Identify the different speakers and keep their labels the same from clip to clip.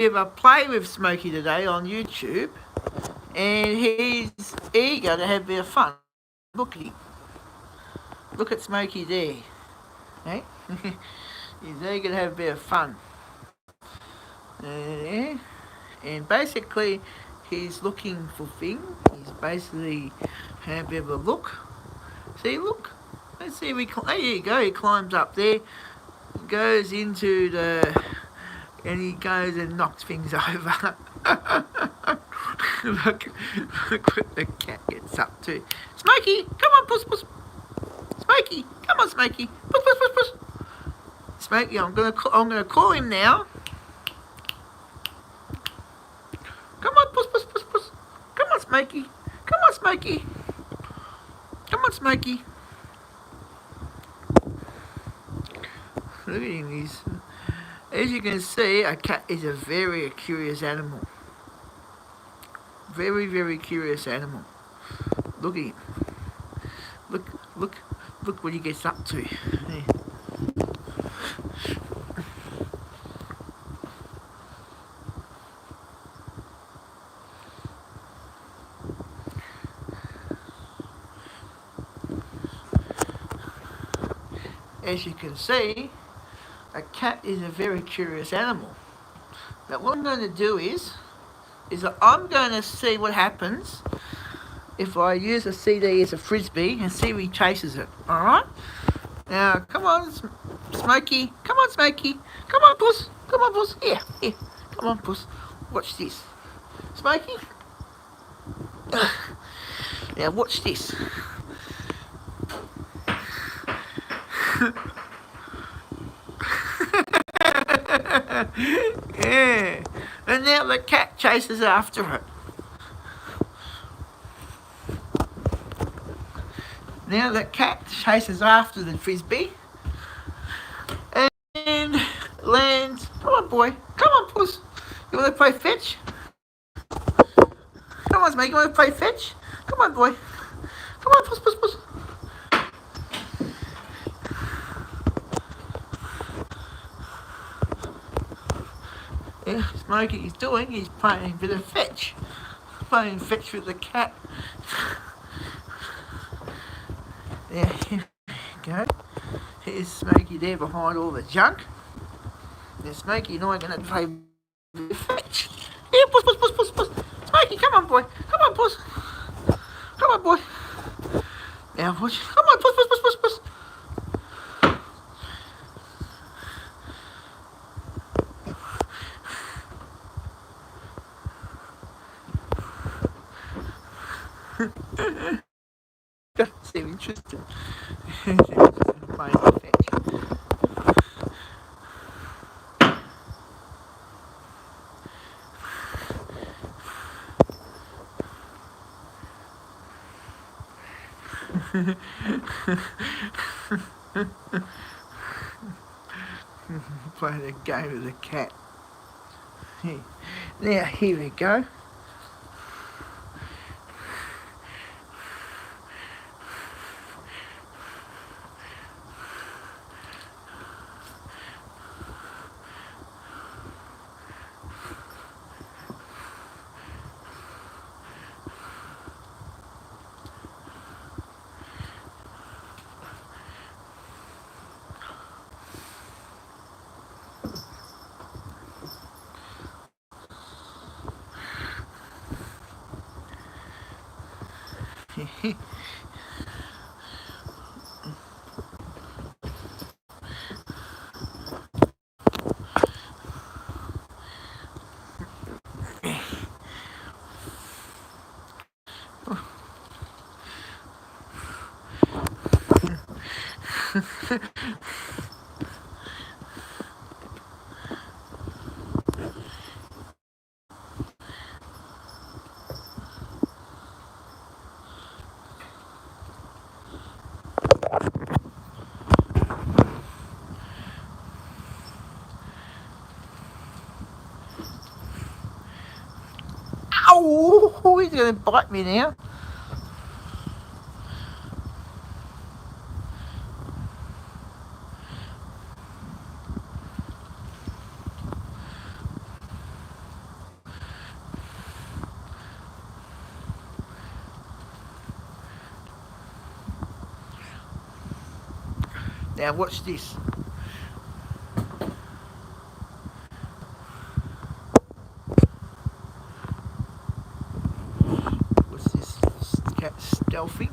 Speaker 1: of a play with Smokey today on YouTube, and he's eager to have a bit of fun. Look at him. Look at Smokey there. Eh? He's eager to have a bit of fun. And basically, he's looking for things. He's basically having a bit of a look. See, look. Let's see. There you go. He climbs up there, goes into the, and he goes and knocks things over. look what the cat gets up to. Smokey, come on, puss, puss. Smokey, come on, Smokey. Puss, puss, puss, puss. Smokey, I'm gonna call him now. Come on, puss, puss, puss, puss. Come on, Smokey. Come on, Smokey. Come on, Smokey. Look at him. As you can see, a cat is a very curious animal. Very, very curious animal. Look at him. Look what he gets up to. Yeah. As you can see, a cat is a very curious animal. But what I'm going to do is that I'm going to see what happens if I use a CD as a frisbee and see if he chases it. Alright? Now, come on, Smokey. Come on, Smokey. Come on, puss. Come on, puss. Here. Come on, puss. Watch this. Smokey? Now, watch this. Yeah. And now the cat chases after it. Now the cat chases after the frisbee and lands. Come on, boy. Come on, puss. You want to play fetch? Come on, mate. You want to play fetch? Come on, boy. Come on, puss, puss, puss. Yeah, Smokey is doing. He's playing a bit of fetch. Playing fetch with the cat. There you go. Here's Smokey there behind all the junk. Now Smokey and I are going to play fetch. Here, puss, puss, puss, puss, puss. Smokey, come on, boy. Come on, puss. Come on, boy. Now, watch. Come on, puss, puss, puss, puss, puss. That's so interesting. Playing fetch. Playing a game with a cat. Now, here we go. Ow! He's going to bite me now. Now watch this. What's this? Cat stealthing.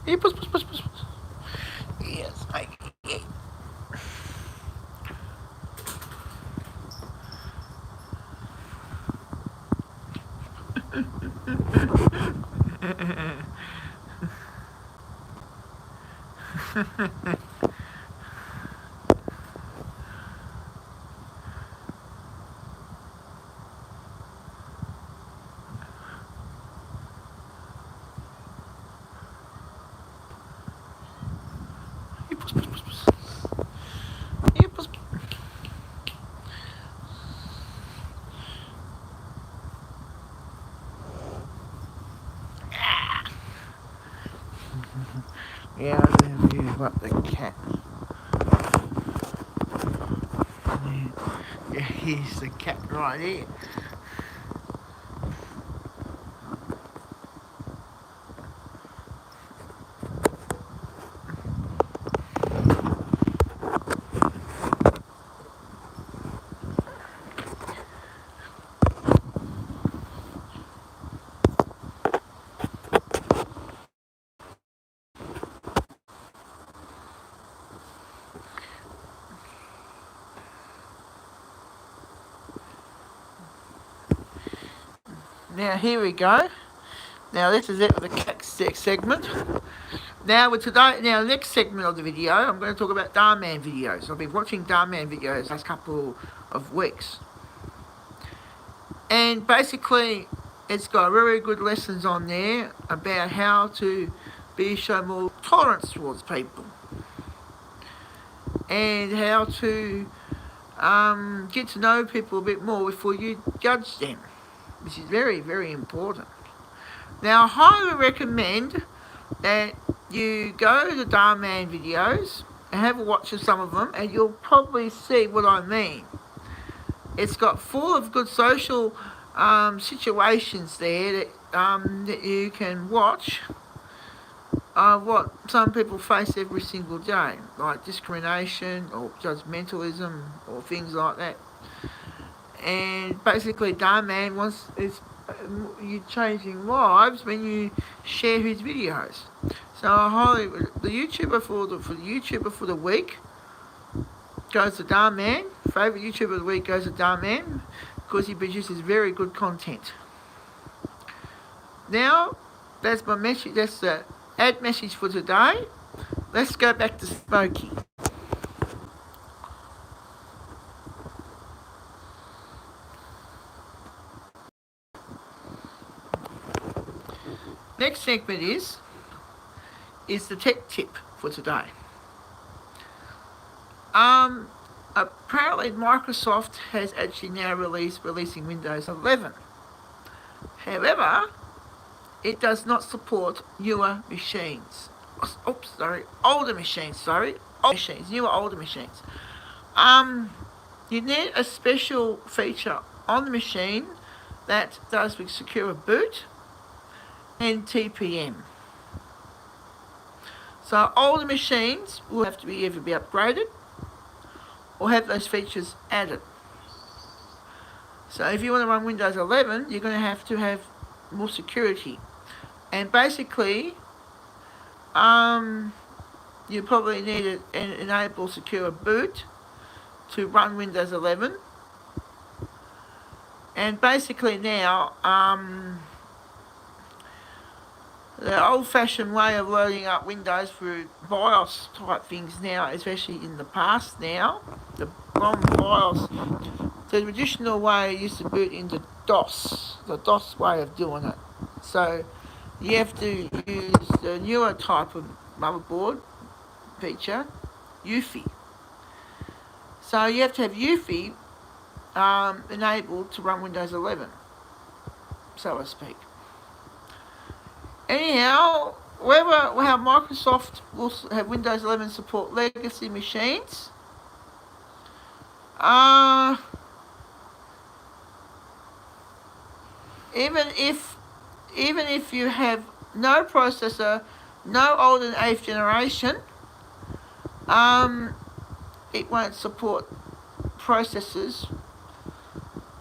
Speaker 1: Here, push. Yes, I. Yeah, I have you about the cat. Yeah, here's the cat right here. Now here we go. Now this is it for the cat segment. Now with today, the next segment of the video, I'm going to talk about Dharr Man videos. I've been watching Dharr Man videos the last couple of weeks, and basically, it's got very good lessons on there about how to show more tolerance towards people, and how to get to know people a bit more before you judge them, which is very, very important. Now, I highly recommend that you go to the Dharr Man videos and have a watch of some of them, and you'll probably see what I mean. It's got full of good social situations there that you can watch what some people face every single day, like discrimination or judgmentalism or things like that. And basically, Dharr Man you're changing lives when you share his videos. So the YouTuber for the week goes to Dharr Man. Favourite YouTuber of the week goes to Dharr Man because he produces very good content. Now, that's my message. That's the ad message for today. Let's go back to Smokey. Next segment is the tech tip for today. Apparently Microsoft has actually now releasing Windows 11. However, it does not support newer machines. Older machines. Older machines. You need a special feature on the machine that does with secure boot and TPM. So older machines will have to either be upgraded or have those features added. So if you want to run Windows 11, you're going to have more security. And basically, you probably need to enable secure boot to run Windows 11. And basically now, the old-fashioned way of loading up Windows through BIOS type things now, especially in the past now, the ROM BIOS, the traditional way used to boot into DOS, the DOS way of doing it. So you have to use the newer type of motherboard feature, UEFI. So you have to have UEFI enabled to run Windows 11, so to speak. Anyhow, how Microsoft will have Windows 11 support legacy machines. Even if you have no processor, no older than 8th generation, it won't support processors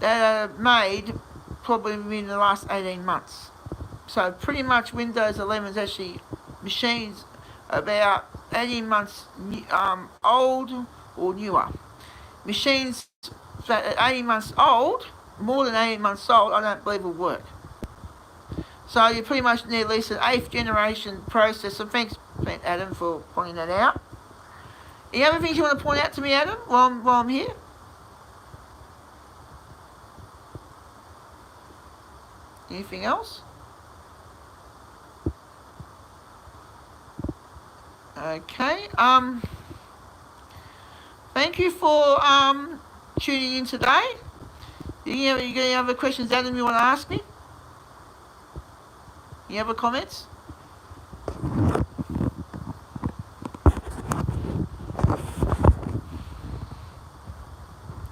Speaker 1: that are made probably within the last 18 months. So pretty much Windows 11 is actually machines about 18 months old or newer. Machines that are 18 months old, more than 18 months old, I don't believe will work. So you pretty much need at least an 8th generation processor. Thanks, Adam, for pointing that out. Any other things you want to point out to me, Adam, while I'm here? Anything else? Okay. Thank you for tuning in today. You got any other questions, Adam, you want to ask me? Any other comments?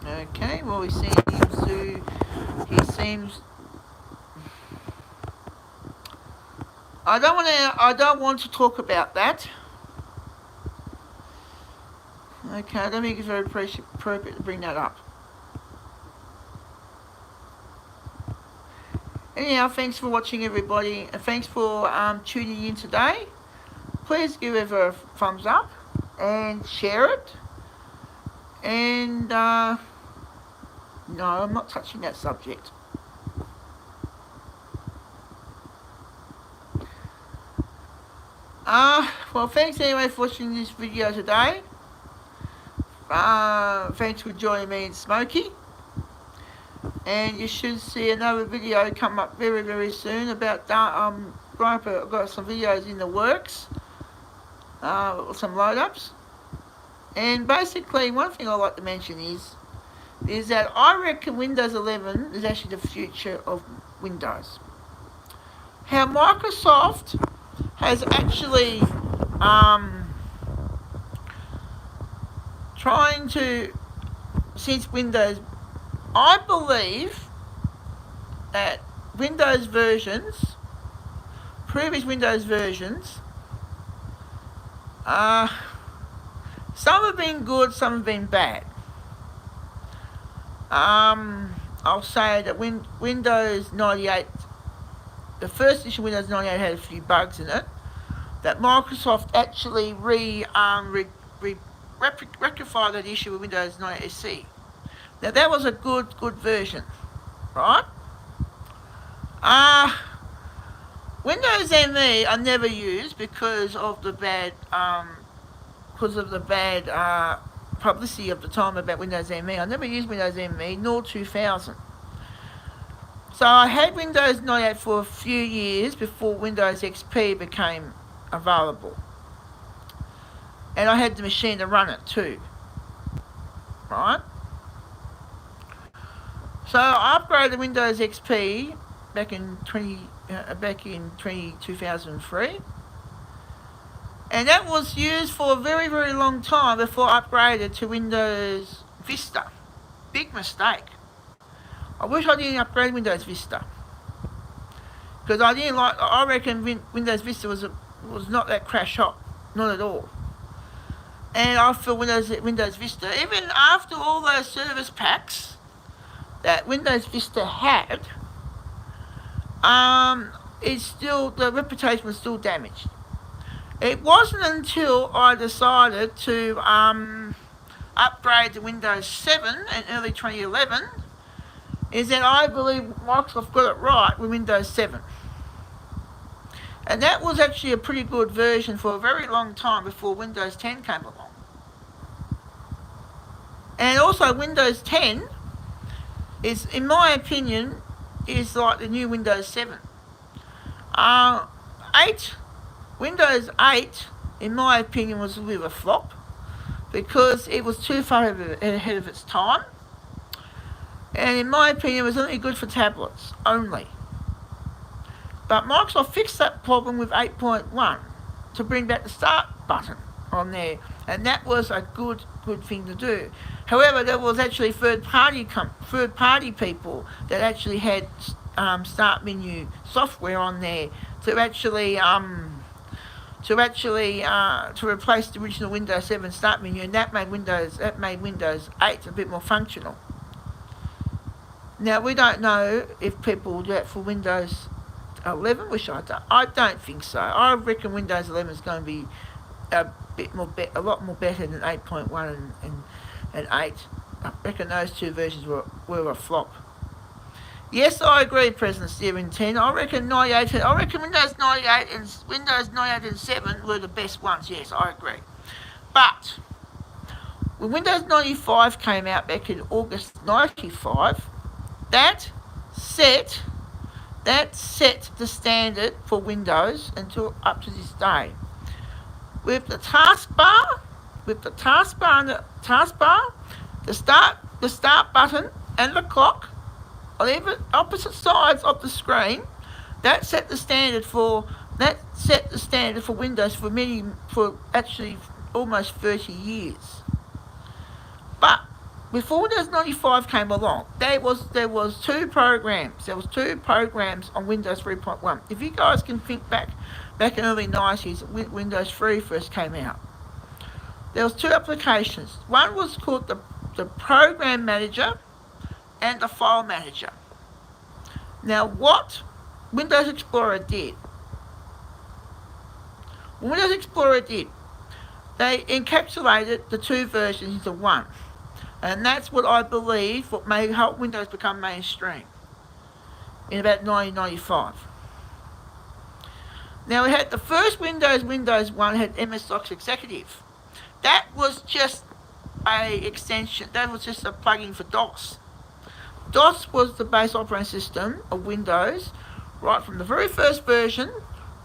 Speaker 1: Okay, well, he seems I don't want to talk about that. Okay, I don't think it's very appropriate to bring that up. Anyhow, thanks for watching, everybody, and thanks for tuning in today. Please give it a thumbs up and share it. And no, I'm not touching that subject. Well, thanks anyway for watching this video today. Thanks for joining me and Smokey. And you should see another video come up very, very soon about I've got some videos in the works, some load-ups. And basically, one thing I'd like to mention is that I reckon Windows 11 is actually the future of Windows. How Microsoft has actually trying to, since Windows, I believe that Windows versions, previous Windows versions, some have been good, some have been bad. I'll say that Windows 98, the first edition of Windows 98 had a few bugs in it, that Microsoft actually rectified that issue with Windows 98 SE. Now that was a good version, right? Windows ME I never used because of the bad publicity of the time about Windows ME. I never used Windows ME nor 2000. So I had Windows 98 for a few years before Windows XP became available. And I had the machine to run it too, right? So I upgraded Windows XP back in 2003, and that was used for a very, very long time before I upgraded to Windows Vista. Big mistake. I wish I didn't upgrade Windows Vista, because I reckon Windows Vista was not that crash hot, not at all. And I feel Windows Vista, even after all those service packs that Windows Vista had, it's still, the reputation was still damaged. It wasn't until I decided to upgrade to Windows 7 in early 2011 is that I believe Microsoft got it right with Windows 7. And that was actually a pretty good version for a very long time before Windows 10 came along. And also Windows 10 is, in my opinion, is like the new Windows 7. Windows 8, in my opinion, was a bit of a flop because it was too far ahead of its time. And in my opinion, it was only good for tablets, only. But Microsoft fixed that problem with 8.1 to bring back the start button on there, and that was a good thing to do. However, there was actually third party people that actually had start menu software on there to actually to replace the original Windows 7 start menu, and that made Windows 8 a bit more functional. Now we don't know if people will do that for Windows 11, which I don't think so. I reckon Windows 11 is going to be a lot more better than 8.1 and 8. I reckon those two versions were a flop. Yes, I agree, President Stephen 10. I reckon Windows 98 and 7 were the best ones. Yes, I agree. But when Windows 95 came out back in August 95, that set the standard for Windows until up to this day. With the taskbar, the start button and the clock on even opposite sides of the screen, that set the standard for Windows for actually almost 30 years. But before Windows 95 came along, there was two programs. There was two programs on Windows 3.1. If you guys can think back in the early 90s, Windows 3 first came out. There was two applications. One was called the Program Manager and the File Manager. Now, what Windows Explorer did, they encapsulated the two versions into one. And that's what I believe what may help Windows become mainstream in about 1995. Now we had the first Windows 1 had MS-DOS Executive. That was just a extension, that was just a plugin for DOS. DOS was the base operating system of Windows, right from the very first version,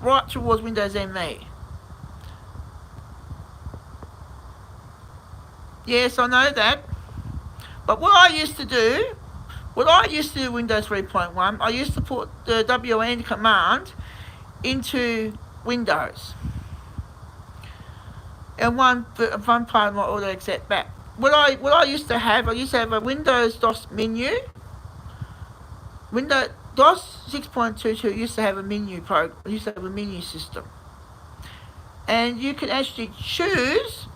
Speaker 1: right towards Windows ME. Yes, I know that. But what I used to do Windows 3.1, I used to put the WN command into Windows. And one part of my auto exec back. What I used to have a Windows DOS menu. Windows DOS 6.22 used to have a menu system. And you can actually choose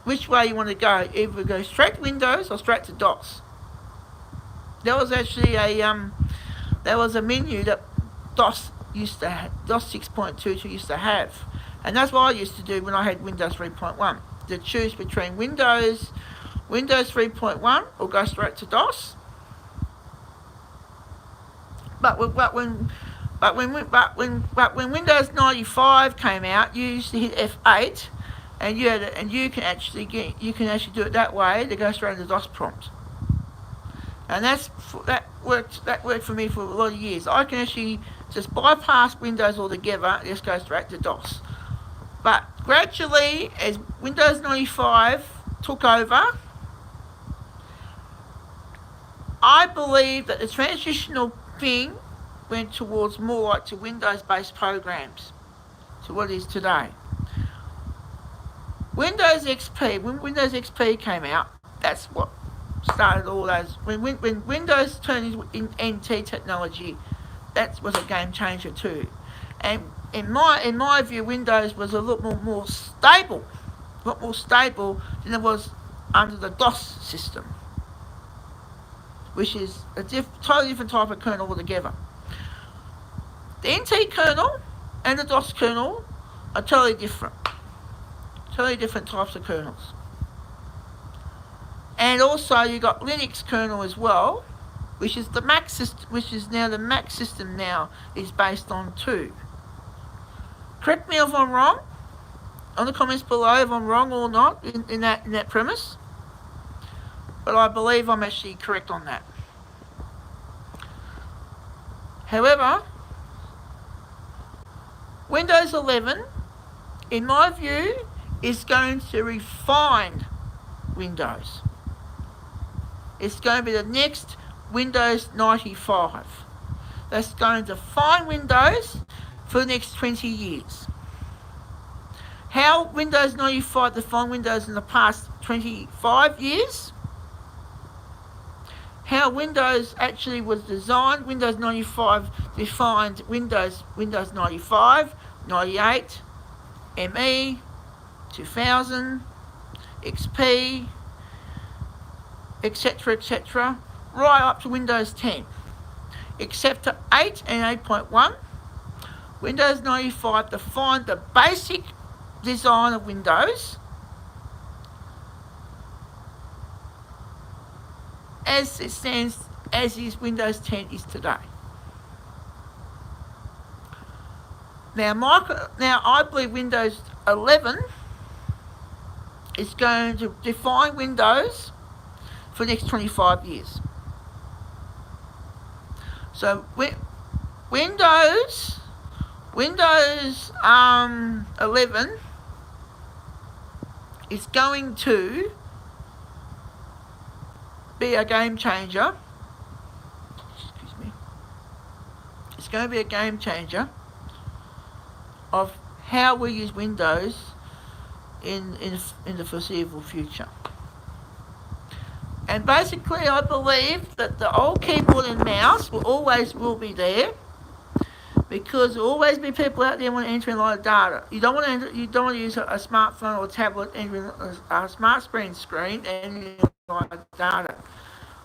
Speaker 1: which way you want to go. Either go straight to Windows or straight to DOS. There was actually a menu that DOS 6.22 used to have. And that's what I used to do when I had Windows 3.1. To choose between Windows 3.1 or go straight to DOS. But when Windows 95 came out, you used to hit F8, and you can actually do it that way to go straight to the DOS prompt. And that worked for me for a lot of years. I can actually just bypass Windows altogether and just go straight to DOS. But gradually, as Windows 95 took over, I believe that the transitional thing went towards more like to Windows-based programs, to what it is today. Windows XP, when Windows XP came out, that's what started all those. When Windows turned into NT technology, that was a game changer too. And in my view, Windows was a lot more stable than it was under the DOS system, which is a totally different type of kernel altogether. The NT kernel and the DOS kernel are totally different types of kernels. And also you got Linux kernel as well, which is the Mac system, the Mac system now is based on too. Correct me if I'm wrong on the comments below if I'm wrong or not in that premise. But I believe I'm actually correct on that. However, Windows 11, in my view, is going to refine Windows. It's going to be the next Windows 95. That's going to find Windows for the next 20 years. How Windows 95 defined Windows in the past 25 years. How Windows actually was designed. Windows 95 defined Windows 95, 98, ME, 2000, XP, etc., right up to Windows 10. Except to 8 and 8.1, Windows 95 defined the basic design of Windows as it stands, as is Windows 10 is today. Now I believe Windows 11 is going to define Windows for the next 25 years. So Windows 11 is going to be a game changer. Excuse me. It's going to be a game changer of how we use Windows in the foreseeable future. And basically, I believe that the old keyboard and mouse will be there, because there will always be people out there want to enter in a lot of data. You don't want to use a smartphone or a tablet entering a smart screen and a lot of data.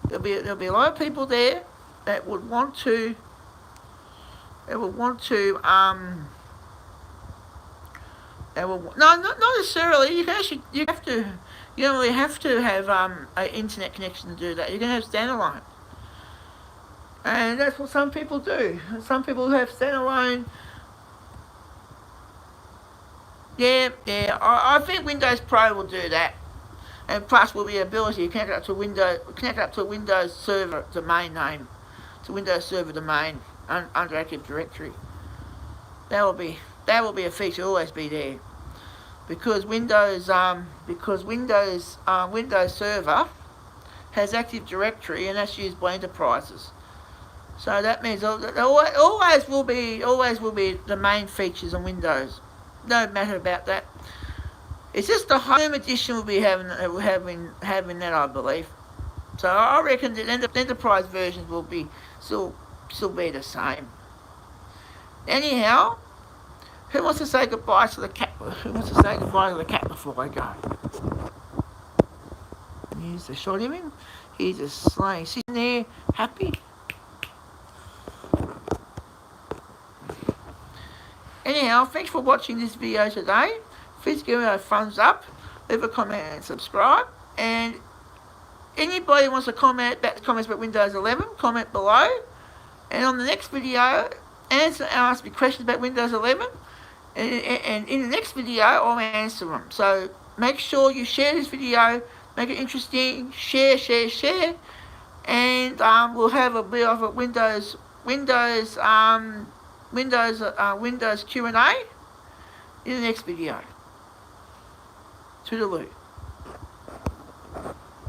Speaker 1: There'll be a lot of people there that would want to. Not necessarily. You don't really have to have an internet connection to do that. You can have standalone, and that's what some people do. Some people have standalone. Yeah. I think Windows Pro will do that, and plus will be the ability to connect up to a Windows Server domain name, to Windows Server domain under Active Directory. That will be a feature, always be there, because Windows Server has Active Directory, and that's used by enterprises. So that means always will be the main features on Windows. No matter about that. It's just the Home Edition will be having that, I believe. So I reckon the enterprise versions will be still be the same. Anyhow, who wants to say goodbye to the cat? Who wants to say goodbye to the cat before I go? Here's the shot of him. He's just slaying, sitting there, happy. Anyhow, thanks for watching this video today. Please give it a thumbs up, leave a comment and subscribe. And anybody who wants to comments about Windows 11, comment below. And on the next video, ask me questions about Windows 11. And in the next video, I'll answer them. So make sure you share this video, make it interesting, share. And we'll have a bit of a Windows Q&A in the next video. Toodaloo.